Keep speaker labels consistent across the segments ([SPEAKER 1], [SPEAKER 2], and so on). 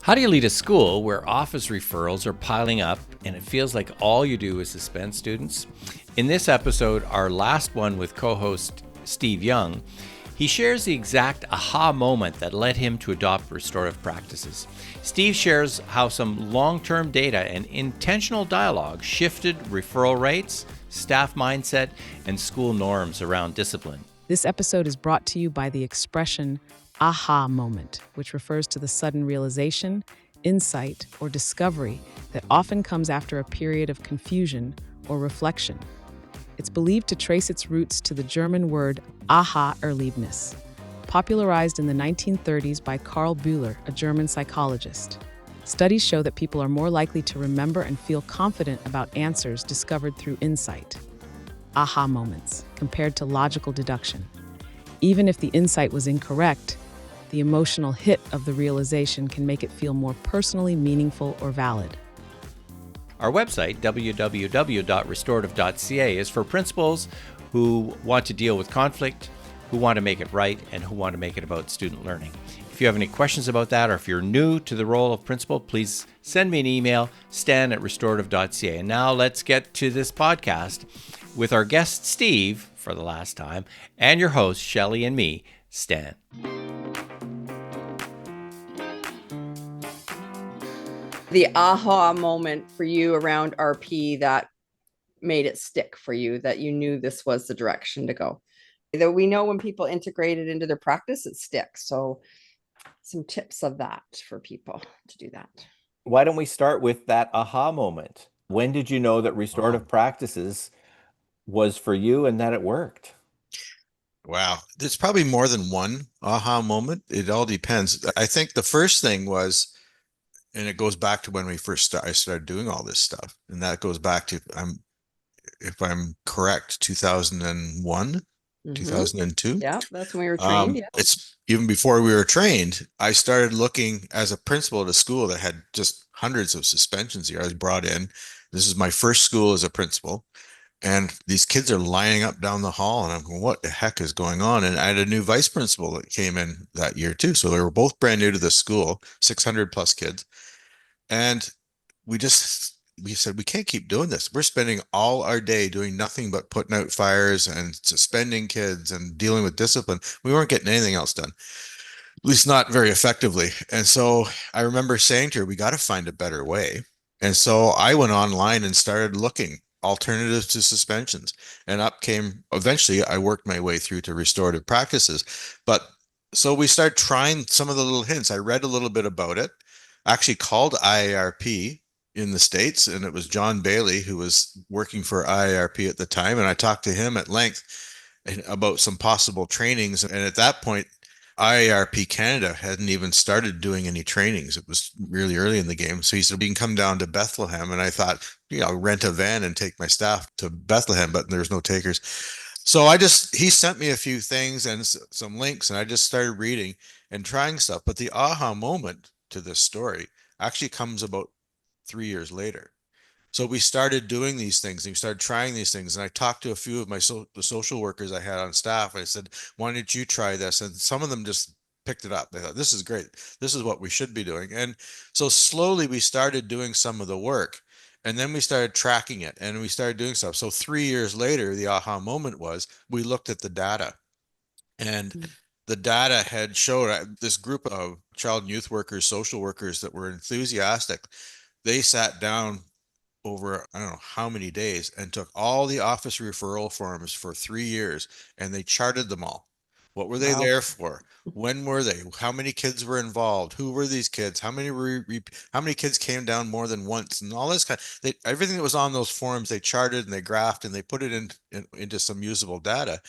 [SPEAKER 1] How do you lead a school where office referrals are piling up and it feels like all you do is suspend students? In this episode, our last one with co-host Steve Young, he shares the exact aha moment that led him to adopt restorative practices. Steve shares how some long-term data and intentional dialogue shifted referral rates, staff mindset, and school norms around discipline.
[SPEAKER 2] This episode is brought to you by the expression aha moment, which refers to the sudden realization, insight, or discovery that often comes after a period of confusion or reflection. It's believed to trace its roots to the German word Aha-Erlebnis, popularized in the 1930s by Karl Bühler, a German psychologist. Studies show that people are more likely to remember and feel confident about answers discovered through insight. Aha moments, compared to logical deduction. Even if the insight was incorrect, the emotional hit of the realization can make it feel more personally meaningful or valid.
[SPEAKER 1] Our website, www.restorative.ca, is for principals who want to deal with conflict, who want to make it right, and who want to make it about student learning. If you have any questions about that, or if you're new to the role of principal, please send me an email, stan@restorative.ca. And now let's get to this podcast with our guest, Steve, for the last time, and your host, Shelley, and me, Stan.
[SPEAKER 3] The aha moment for you around RP that made it stick for you, that you knew this was the direction to go. Though we know when people integrate it into their practice, it sticks. So some tips of that for people to do that.
[SPEAKER 1] Why don't we start with that aha moment? When did you know that restorative practices was for you and that it worked?
[SPEAKER 4] Wow. There's probably more than one aha moment. It all depends. I think the first thing was, and it goes back to when I started doing all this stuff. And that goes back to, if I'm correct, 2001, 2002.
[SPEAKER 3] Yeah, that's when we were trained. Yeah.
[SPEAKER 4] It's even before we were trained. I started looking as a principal at a school that had just hundreds of suspensions here. I was brought in. This is my first school as a principal. And these kids are lining up down the hall, and I'm going, what the heck is going on? And I had a new vice principal that came in that year too. So they were both brand new to the school, 600 plus kids. And we said, we can't keep doing this. We're spending all our day doing nothing but putting out fires and suspending kids and dealing with discipline. We weren't getting anything else done, at least not very effectively. And so I remember saying to her, we got to find a better way. And so I went online and started looking alternatives to suspensions, and eventually I worked my way through to restorative practices. But so we started trying some of the little hints. I read a little bit about it, actually called IARP in the States, and it was John Bailey who was working for IARP at the time. And I talked to him at length about some possible trainings. And at that point, IARP Canada hadn't even started doing any trainings. It was really early in the game. So he said, we can come down to Bethlehem. And I thought, rent a van and take my staff to Bethlehem, but there's no takers. So he sent me a few things and some links, and I just started reading and trying stuff. But the aha moment to this story actually comes about 3 years later. So we started doing these things, and we started trying these things. And I talked to a few of the social workers I had on staff. I said, why don't you try this? And some of them just picked it up. They thought, this is great. This is what we should be doing. And so slowly we started doing some of the work, and then we started tracking it, and we started doing stuff. So 3 years later, the aha moment was we looked at the data, and the data had showed this group of child and youth workers, social workers that were enthusiastic. They sat down over, I don't know how many days, and took all the office referral forms for 3 years, and they charted them all. What were they there for? When were they? How many kids were involved? Who were these kids? How many kids came down more than once? And all this everything that was on those forms, they charted and they graphed and they put it into some usable data.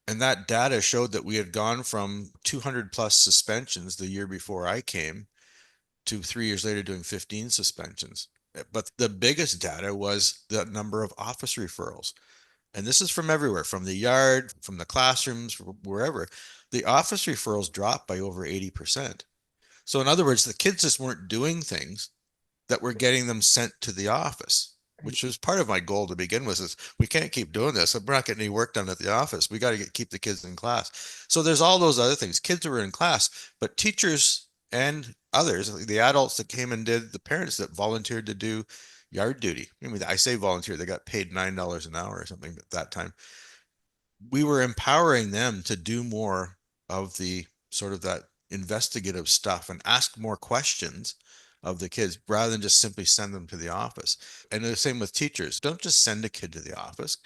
[SPEAKER 4] And that data showed that we had gone from 200 plus suspensions the year before I came to 3 years later doing 15 suspensions. But the biggest data was the number of office referrals. And this is from everywhere, from the yard, from the classrooms, wherever. The office referrals dropped by over 80%. So in other words, the kids just weren't doing things that were getting them sent to the office, which was part of my goal to begin with, is we can't keep doing this. We're not getting any work done at the office. We got to keep the kids in class. So there's all those other things. Kids were in class, but teachers and others, the adults that came and did, the parents that volunteered to do yard duty. I mean, I say volunteer, they got paid $9 an hour or something at that time. We were empowering them to do more of the sort of that investigative stuff and ask more questions of the kids rather than just simply send them to the office. And the same with teachers. Don't just send a kid to the office.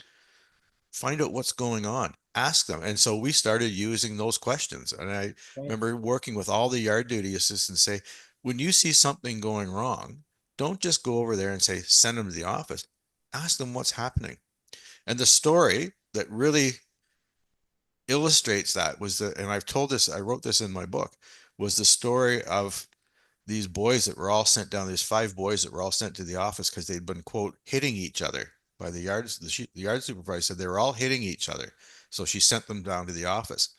[SPEAKER 4] Find out what's going on. Ask them. And so we started using those questions. And I remember working with all the yard duty assistants say, when you see something going wrong, don't just go over there and say, send them to the office. Ask them what's happening. And the story that really illustrates that was and I've told this, I wrote this in my book, was the story of these boys that were all sent down. There's 5 boys that were all sent to the office because they'd been, quote, hitting each other by the yards. The yard supervisor said they were all hitting each other. So she sent them down to the office.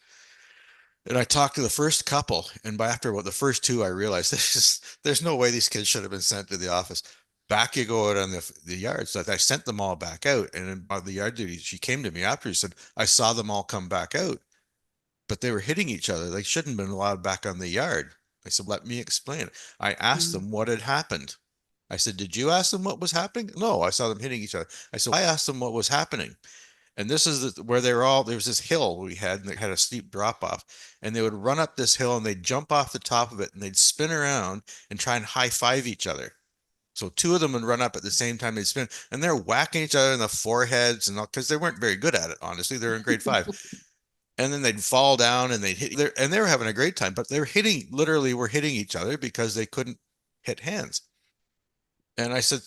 [SPEAKER 4] And I talked to the first couple, and by after about the first 2, I realized there's no way these kids should have been sent to the office. Back you go out on the yard. So I sent them all back out. And on the yard duty, she came to me after. She said, I saw them all come back out, but they were hitting each other. They shouldn't have been allowed back on the yard. I said, let me explain. I asked them what had happened. I said, did you ask them what was happening? No, I saw them hitting each other. I said, I asked them what was happening. And this is where they were all, there was this hill we had, and it had a steep drop off. And they would run up this hill and they'd jump off the top of it and they'd spin around and try and high five each other. So 2 of them would run up at the same time. They'd spin and they're whacking each other in the foreheads and all, because they weren't very good at it, honestly. They're in grade 5. And then they'd fall down and they'd hit, and they were having a great time, but they were literally were hitting each other because they couldn't hit hands. And I said,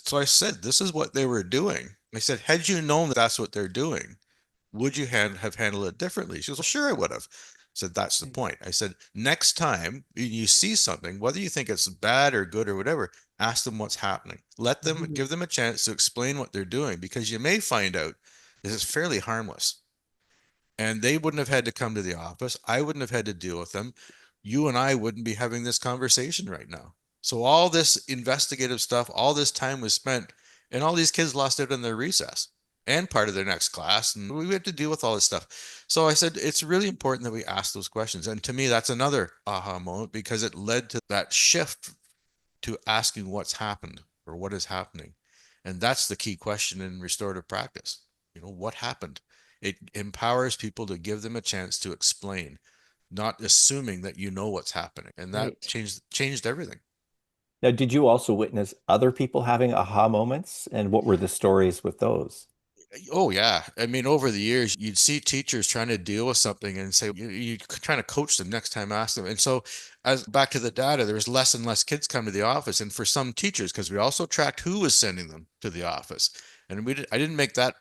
[SPEAKER 4] this is what they were doing. I said, had you known that that's what they're doing, would you have handled it differently? She goes, well, sure, I would have. I said, that's the point. I said, next time you see something, whether you think it's bad or good or whatever, ask them what's happening. Let them, give them a chance to explain what they're doing, because you may find out this is fairly harmless. And they wouldn't have had to come to the office. I wouldn't have had to deal with them. You and I wouldn't be having this conversation right now. So all this investigative stuff, all this time was spent, and all these kids lost out on their recess and part of their next class. And we had to deal with all this stuff. So I said, it's really important that we ask those questions. And to me, that's another aha moment, because it led to that shift to asking what's happened or what is happening. And that's the key question in restorative practice. What happened? It empowers people to give them a chance to explain, not assuming that you know what's happening. And that changed everything.
[SPEAKER 5] Now, did you also witness other people having aha moments? And what were the stories with those?
[SPEAKER 4] Oh yeah. I mean, over the years, you'd see teachers trying to deal with something and say, you're trying to coach them next time, ask them. And so as back to the data, there was less and less kids come to the office. And for some teachers, because we also tracked who was sending them to the office. And I didn't make that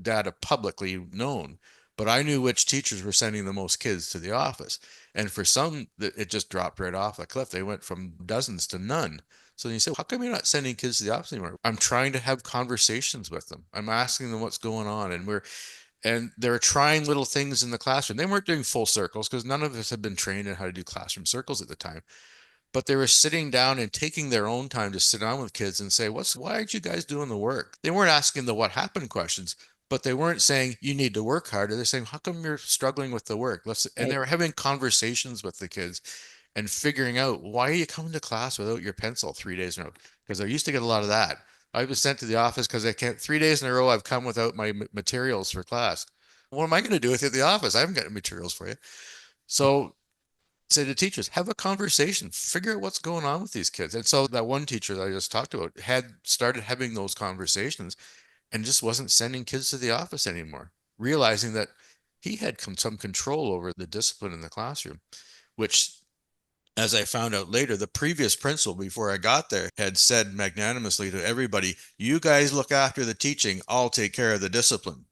[SPEAKER 4] data publicly known, but I knew which teachers were sending the most kids to the office. And for some, it just dropped right off a cliff. They went from dozens to none. So you say, how come you're not sending kids to the office anymore? I'm trying to have conversations with them. I'm asking them what's going on. And they're trying little things in the classroom. They weren't doing full circles because none of us had been trained in how to do classroom circles at the time. But they were sitting down and taking their own time to sit down with kids and say, why aren't you guys doing the work? They weren't asking the what happened questions, but they weren't saying you need to work harder. They're saying, how come you're struggling with the work? And they were having conversations with the kids and figuring out, why are you coming to class without your pencil 3 days in a row? Because I used to get a lot of that. I was sent to the office because I can't 3 days in a row. I've come without my materials for class. What am I going to do with you at the office? I haven't got materials for you. So say to teachers, have a conversation, figure out what's going on with these kids. And so that one teacher that I just talked about had started having those conversations and just wasn't sending kids to the office anymore, realizing that he had some control over the discipline in the classroom, which, as I found out later, the previous principal before I got there had said magnanimously to everybody, you guys look after the teaching, I'll take care of the discipline.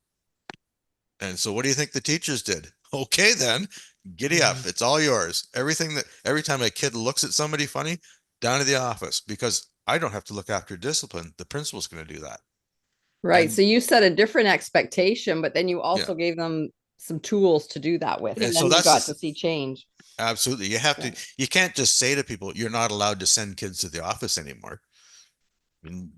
[SPEAKER 4] And so what do you think the teachers did? Okay, then giddy up. It's all yours. Every time a kid looks at somebody funny, down to the office, because I don't have to look after discipline. The principal's going to do that.
[SPEAKER 3] Right.
[SPEAKER 4] And
[SPEAKER 3] so you set a different expectation, but then you also gave them some tools to do that with. And
[SPEAKER 4] so
[SPEAKER 3] then you got to see change.
[SPEAKER 4] Absolutely. You can't just say to people, you're not allowed to send kids to the office anymore,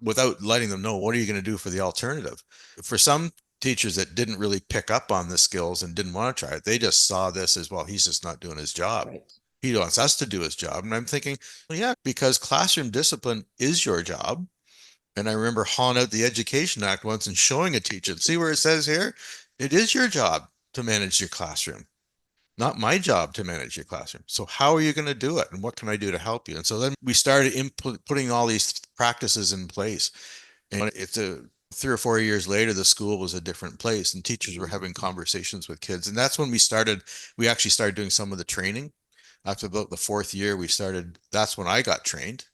[SPEAKER 4] without letting them know, what are you going to do for the alternative? For some teachers that didn't really pick up on the skills and didn't want to try it, they just saw this as, well, he's just not doing his job.
[SPEAKER 3] Right.
[SPEAKER 4] He wants us to do his job. And I'm thinking, well, yeah, because classroom discipline is your job. And I remember hauling out the Education Act once and showing a teacher, see where it says here? It is your job to manage your classroom, not my job to manage your classroom. So how are you going to do it? And what can I do to help you? And so then we started putting all these practices in place. And it's 3 or 4 years later, the school was a different place and teachers were having conversations with kids. And that's when we actually started doing some of the training. After about the fourth year, that's when I got trained.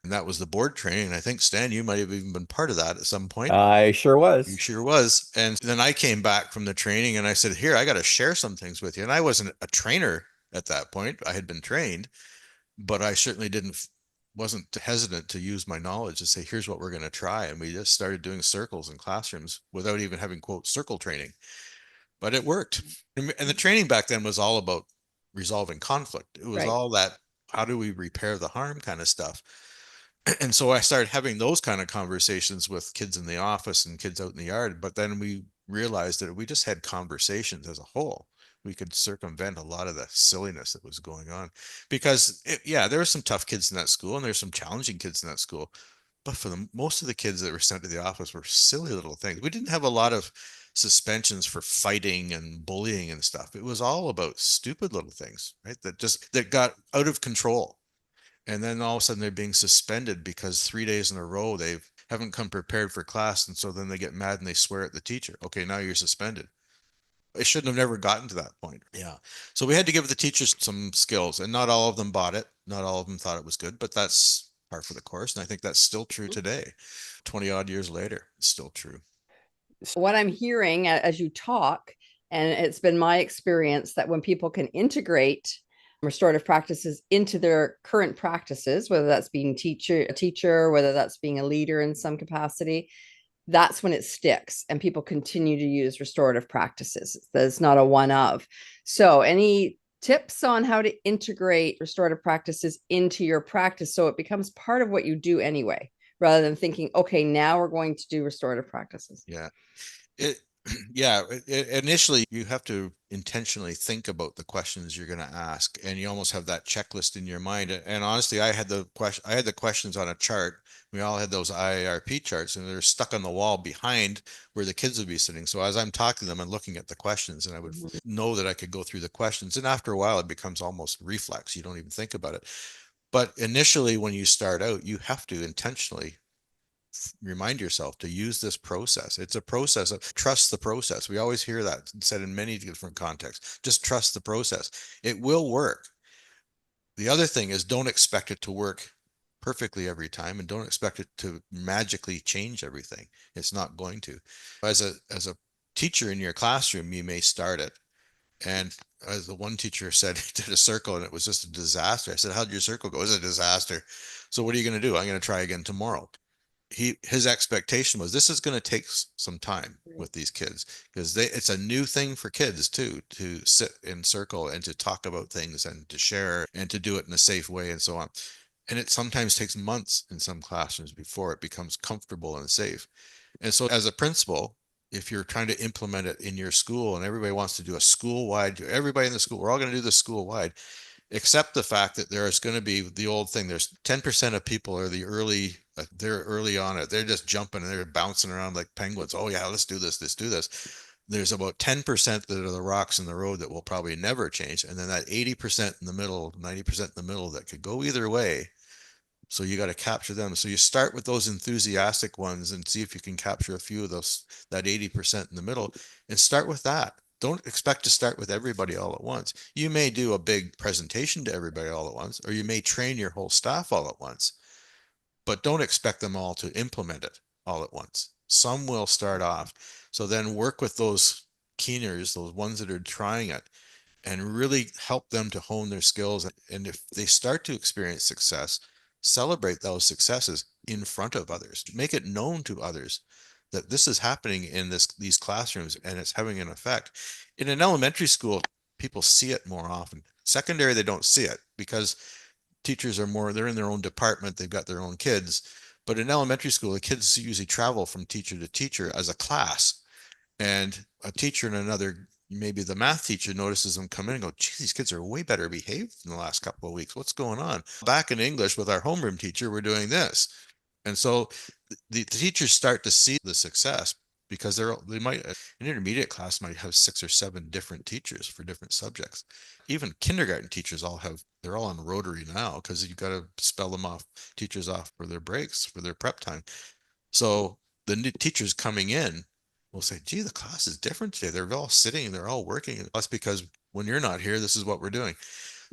[SPEAKER 4] And that was the board training. And I think, Stan, you might have even been part of that at some point.
[SPEAKER 5] I sure
[SPEAKER 4] You
[SPEAKER 5] was.
[SPEAKER 4] sure was. And then I came back from the training and I said, here, I got to share some things with you. And I wasn't a trainer at that point. I had been trained, but I certainly wasn't hesitant to use my knowledge to say, here's what we're going to try. And we just started doing circles in classrooms without even having, quote, circle training. But it worked. And the training back then was all about resolving conflict. It was
[SPEAKER 3] Right.
[SPEAKER 4] all that, how do we repair the harm kind of stuff. And so I started having those kind of conversations with kids in the office and kids out in the yard. But then we realized that if we just had conversations as a whole, we could circumvent a lot of the silliness that was going on. Because yeah, there were some tough kids in that school and there's some challenging kids in that school. But for most of the kids that were sent to the office were silly little things. We didn't have a lot of suspensions for fighting and bullying and stuff. It was all about stupid little things, right? That got out of control. And then all of a sudden they're being suspended because 3 days in a row they haven't come prepared for class. And so then they get mad and they swear at the teacher. Okay, now you're suspended. It shouldn't have never gotten to that point. Yeah. So we had to give the teachers some skills, and not all of them bought it. Not all of them thought it was good, but that's par for the course. And I think that's still true today. 20 odd years later, it's still true.
[SPEAKER 3] What I'm hearing as you talk, and it's been my experience that when people can integrate restorative practices into their current practices, whether that's being a teacher, whether that's being a leader in some capacity, that's when it sticks and people continue to use restorative practices. That's not a one of. So any tips on how to integrate restorative practices into your practice so it becomes part of what you do anyway, rather than thinking, okay, now we're going to do restorative practices?
[SPEAKER 4] Yeah. Yeah, initially you have to intentionally think about the questions you're going to ask, and you almost have that checklist in your mind. And honestly, I had the questions on a chart. We all had those IARP charts, and they're stuck on the wall behind where the kids would be sitting. So as I'm talking to them and looking at the questions, and I would know that I could go through the questions. And after a while, it becomes almost reflex. You don't even think about it. But initially, when you start out, you have to intentionally remind yourself to use this process. It's a process of trust the process. We always hear that said in many different contexts. Just trust the process. It will work. The other thing is, don't expect it to work perfectly every time, and don't expect it to magically change everything. It's not going to. As a teacher in your classroom, you may start it. And as the one teacher said, he did a circle and it was just a disaster. I said, how'd your circle go? It was a disaster. So what are you going to do? I'm going to try again tomorrow. His expectation was, this is going to take some time with these kids, because it's a new thing for kids too, to sit in circle and to talk about things and to share and to do it in a safe way and so on. And it sometimes takes months in some classrooms before it becomes comfortable and safe. And so as a principal, if you're trying to implement it in your school and everybody wants to do a school-wide, everybody in the school, we're all going to do this school-wide, accept the fact that there is going to be the old thing. There's 10% of people are they're early on it. They're just jumping and they're bouncing around like penguins. Oh yeah, let's do this. Let's do this. There's about 10% that are the rocks in the road that will probably never change. And then that 80% in the middle, 90% in the middle that could go either way. So you got to capture them. So you start with those enthusiastic ones and see if you can capture a few of those, that 80% in the middle, and start with that. Don't expect to start with everybody all at once. You may do a big presentation to everybody all at once, or you may train your whole staff all at once, but don't expect them all to implement it all at once. Some will start off. So then work with those keeners, those ones that are trying it, and really help them to hone their skills. And if they start to experience success, celebrate those successes in front of others. Make it known to others that this is happening in these classrooms and it's having an effect. In an elementary school, people see it more often. Secondary, they don't see it because teachers they're in their own department, they've got their own kids. But in elementary school, the kids usually travel from teacher to teacher as a class. And a teacher in another maybe the math teacher notices them come in and go, gee, these kids are way better behaved in the last couple of weeks. What's going on? Back in English with our homeroom teacher, we're doing this. And so the teachers start to see the success because they might, an intermediate class might have 6 or 7 different teachers for different subjects. Even kindergarten teachers they're all on Rotary now because you've got to spell them off, teachers off for their breaks, for their prep time. So the new teachers coming in will say, gee, the class is different today. They're all sitting, they're all working. That's because when you're not here, this is what we're doing.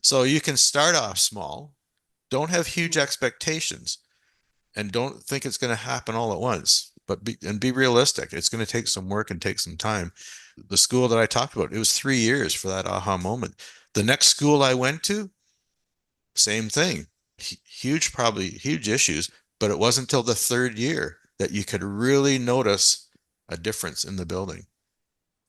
[SPEAKER 4] So you can start off small, don't have huge expectations, and don't think it's going to happen all at once, but be realistic. It's going to take some work and take some time. The school that I talked about, it was 3 years for that aha moment. The next school I went to, same thing. Probably huge issues, but it wasn't until the 3rd year that you could really notice a difference in the building.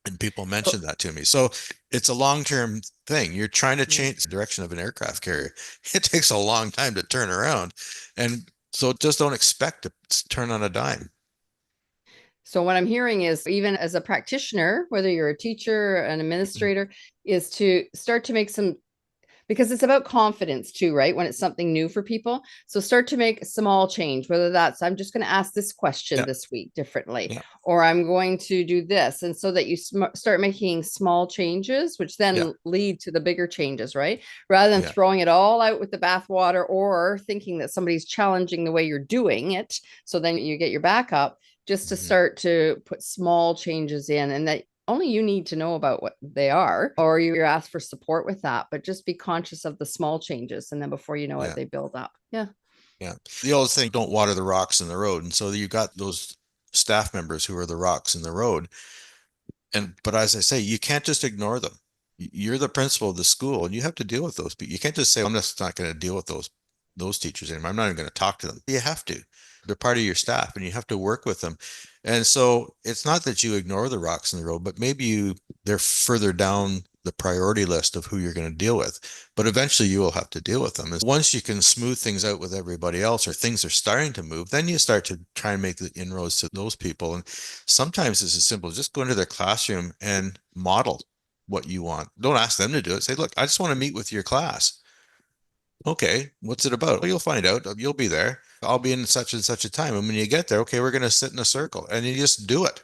[SPEAKER 4] And people mentioned that to me. So it's a long-term thing. You're trying to change the direction of an aircraft carrier. It takes a long time to turn around. And so just don't expect to turn on a dime.
[SPEAKER 3] So what I'm hearing is, even as a practitioner, whether you're a teacher, an administrator, is to start to make some, because it's about confidence too, right? When it's something new for people. So start to make a small change, whether that's, I'm just going to ask this question this week differently, or I'm going to do this. And so that you start making small changes, which then lead to the bigger changes, right? Rather than throwing it all out with the bathwater, or thinking that somebody's challenging the way you're doing it. So then you get your back up, just to start to put small changes in, and that only you need to know about what they are, or you're asked for support with that, but just be conscious of the small changes. And then before you know it, they build up. Yeah.
[SPEAKER 4] The old thing, don't water the rocks in the road. And so you got those staff members who are the rocks in the road. But as I say, you can't just ignore them. You're the principal of the school and you have to deal with those people. You can't just say, I'm just not going to deal with those teachers anymore. I'm not even going to talk to them. You have to. They're part of your staff and you have to work with them. And so it's not that you ignore the rocks in the road, but maybe they're further down the priority list of who you're going to deal with. But eventually you will have to deal with them. And once you can smooth things out with everybody else, or things are starting to move, then you start to try and make the inroads to those people. And sometimes it's as simple as just go into their classroom and model what you want. Don't ask them to do it. Say, look, I just want to meet with your class. Okay, what's it about? Well, you'll find out. You'll be there. I'll be in such and such a time. And when you get there, okay, we're going to sit in a circle, and you just do it.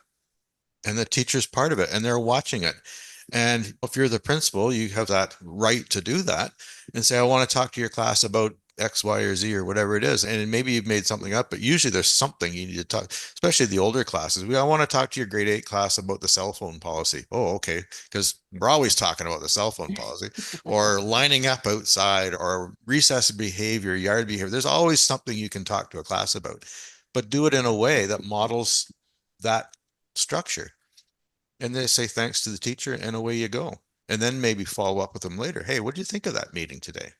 [SPEAKER 4] And the teacher's part of it, and they're watching it. And if you're the principal, you have that right to do that and say, I want to talk to your class about X, Y, or Z, or whatever it is. And maybe you've made something up, but usually there's something you need to talk, especially the older classes. I want to talk to your grade 8 class about the cell phone policy. Oh, okay. Because we're always talking about the cell phone policy, or lining up outside, or recess behavior, yard behavior. There's always something you can talk to a class about, but do it in a way that models that structure. And they say thanks to the teacher, and away you go. And then maybe follow up with them later. Hey, what do you think of that meeting today?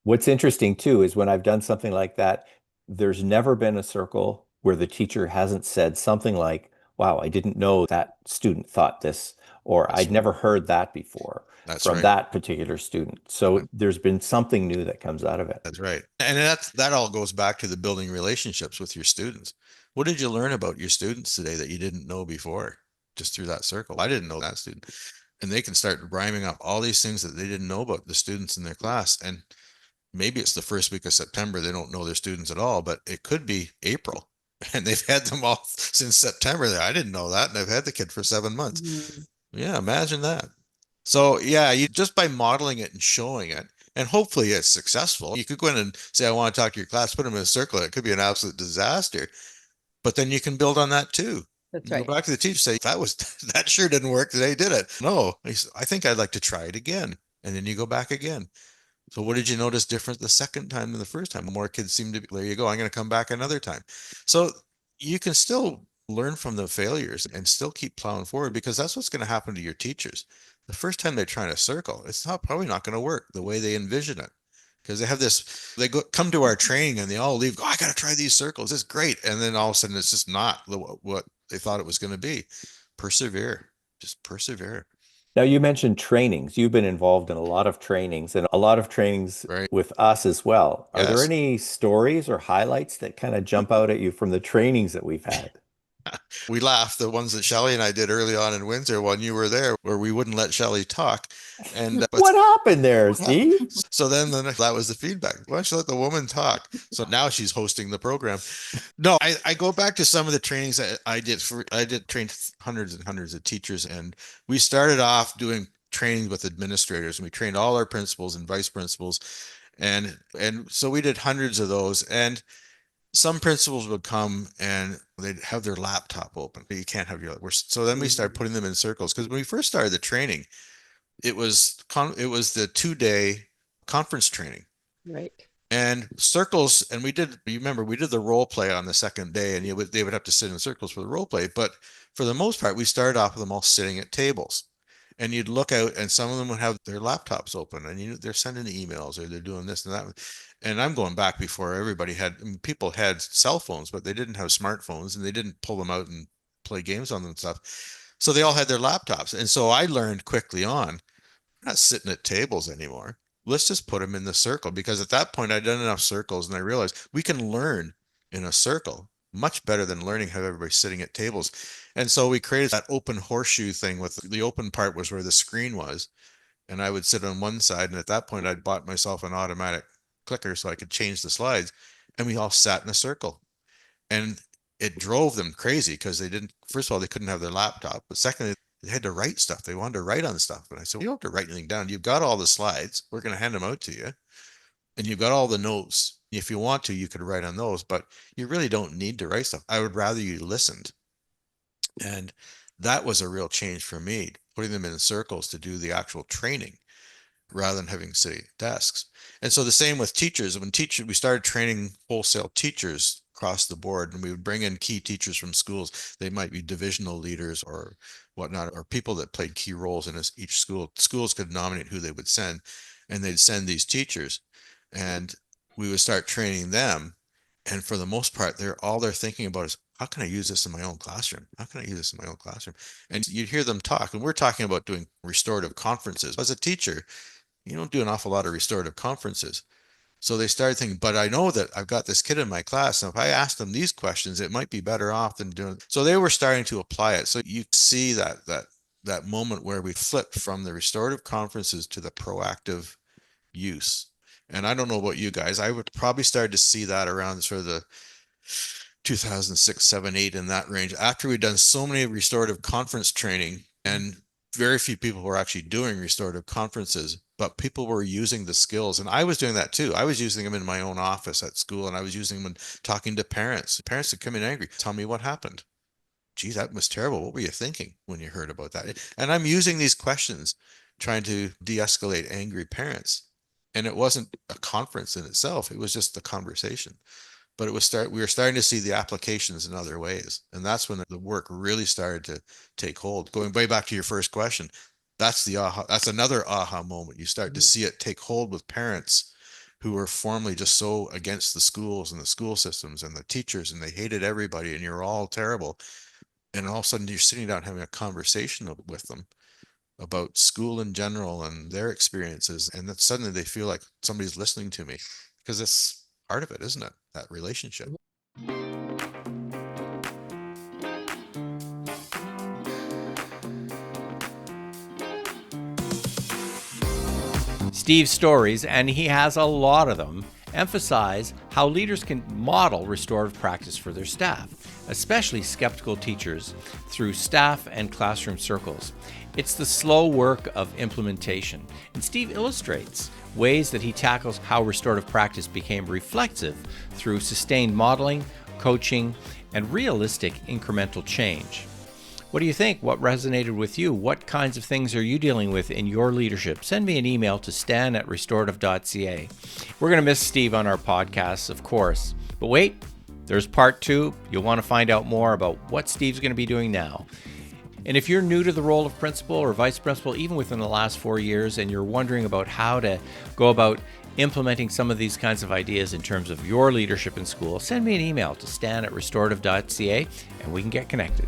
[SPEAKER 5] What's interesting too is when I've done something like that, there's never been a circle where the teacher hasn't said something like, wow, I didn't know that student thought this, or I'd never heard that before from that particular student. So there's been something new that comes out of it.
[SPEAKER 4] That's right. And that all goes back to the building relationships with your students. What did you learn about your students today that you didn't know before? Just through that circle. I didn't know that student. And they can start rhyming up all these things that they didn't know about the students in their class. And maybe it's the first week of September, they don't know their students at all, but it could be April. And they've had them all since September. I didn't know that. And I've had the kid for 7 months. Yeah, imagine that. So yeah, you just by modeling it and showing it, and hopefully it's successful. You could go in and say, I want to talk to your class, put them in a circle. It could be an absolute disaster, but then you can build on that too.
[SPEAKER 3] That's right.
[SPEAKER 4] Go back to the teacher, say, that sure didn't work today, did it? No, I think I'd like to try it again. And then you go back again. So what did you notice different the second time than the first time? More kids seem to be, there you go, I'm going to come back another time. So you can still learn from the failures and still keep plowing forward, because that's what's going to happen to your teachers. The first time they're trying to circle, it's probably not going to work the way they envision it. Because they have this, come to our training and they all leave, I got to try these circles. It's great. And then all of a sudden it's just not what they thought it was going to be. Persevere, just persevere.
[SPEAKER 5] Now, you mentioned trainings. You've been involved in a lot of trainings, and a lot of trainings with us as well. Are there any stories or highlights that kind of jump out at you from the trainings that we've had?
[SPEAKER 4] We laughed, the ones that Shelley and I did early on in Windsor when you were there, where we wouldn't let Shelley talk. And
[SPEAKER 5] What happened there, Steve?
[SPEAKER 4] so then that was the feedback. Why don't you let the woman talk? So now she's hosting the program. No, I go back to some of the trainings that I did. I did train hundreds and hundreds of teachers, and we started off doing training with administrators, and we trained all our principals and vice principals, and so we did hundreds of those. And some principals would come and they'd have their laptop open. You can't have so then we started putting them in circles, because when we first started the training, it was the 2-day conference training.
[SPEAKER 3] Right.
[SPEAKER 4] And circles, and you remember, we did the role play on the second day, and they would have to sit in circles for the role play. But for the most part, we started off with them all sitting at tables. And you'd look out, and some of them would have their laptops open, and they're sending emails, or they're doing this and that. And I'm going back before everybody people had cell phones, but they didn't have smartphones, and they didn't pull them out and play games on them and stuff. So they all had their laptops. And so I learned quickly on, we're not sitting at tables anymore. Let's just put them in the circle, because at that point I'd done enough circles, and I realized we can learn in a circle much better than learning how everybody's sitting at tables. And so we created that open horseshoe thing, with the open part was where the screen was, and I would sit on one side, and at that point I'd bought myself an automatic clicker so I could change the slides, and we all sat in a circle. And it drove them crazy, because first of all, they couldn't have their laptop, but secondly, they had to write stuff. They wanted to write on stuff. And I said, you don't have to write anything down. You've got all the slides. We're going to hand them out to you. And you've got all the notes. If you want to, you could write on those, but you really don't need to write stuff. I would rather you listened. And that was a real change for me, putting them in circles to do the actual training rather than having city desks. And so the same with teachers. We started training wholesale teachers across the board, and we would bring in key teachers from schools. They might be divisional leaders or whatnot, or people that played key roles in each school. Schools could nominate who they would send, and they'd send these teachers, and we would start training them. And for the most part, all they're thinking about is, how can I use this in my own classroom? How can I use this in my own classroom? And you'd hear them talk, and we're talking about doing restorative conferences. As a teacher, you don't do an awful lot of restorative conferences. So they started thinking, but I know that I've got this kid in my class, and if I ask them these questions, it might be better off than doing. So they were starting to apply it. So you see that moment where we flipped from the restorative conferences to the proactive use. And I don't know about you guys, I would probably start to see that around sort of the 2006, 7, 8, in that range, after we'd done so many restorative conference training, and very few people were actually doing restorative conferences, but people were using the skills. And I was doing that too. I was using them in my own office at school, and I was using them when talking to parents. Parents would come in angry, tell me what happened. Gee, that was terrible. What were you thinking when you heard about that? And I'm using these questions, trying to de-escalate angry parents. And it wasn't a conference in itself. It was just the conversation. But we were starting to see the applications in other ways. And that's when the work really started to take hold. Going way back to your first question, that's another aha moment. You start to see it take hold with parents who were formerly just so against the schools and the school systems and the teachers, and they hated everybody, and you're all terrible. And all of a sudden you're sitting down having a conversation with them about school in general and their experiences. And then suddenly they feel like somebody's listening to me, because it's part of it, isn't it? That relationship.
[SPEAKER 1] Steve's stories, and he has a lot of them, emphasize how leaders can model restorative practice for their staff, especially skeptical teachers, through staff and classroom circles. It's the slow work of implementation, and Steve illustrates ways that he tackles how restorative practice became reflexive through sustained modeling, coaching, and realistic incremental change. What do you think? What resonated with you? What kinds of things are you dealing with in your leadership? Send me an email to stan@restorative.ca. We're going to miss Steve on our podcasts, of course. But wait, there's part 2. You'll want to find out more about what Steve's going to be doing now. And if you're new to the role of principal or vice principal, even within the last 4 years, and you're wondering about how to go about implementing some of these kinds of ideas in terms of your leadership in school, send me an email to stan@restorative.ca, and we can get connected.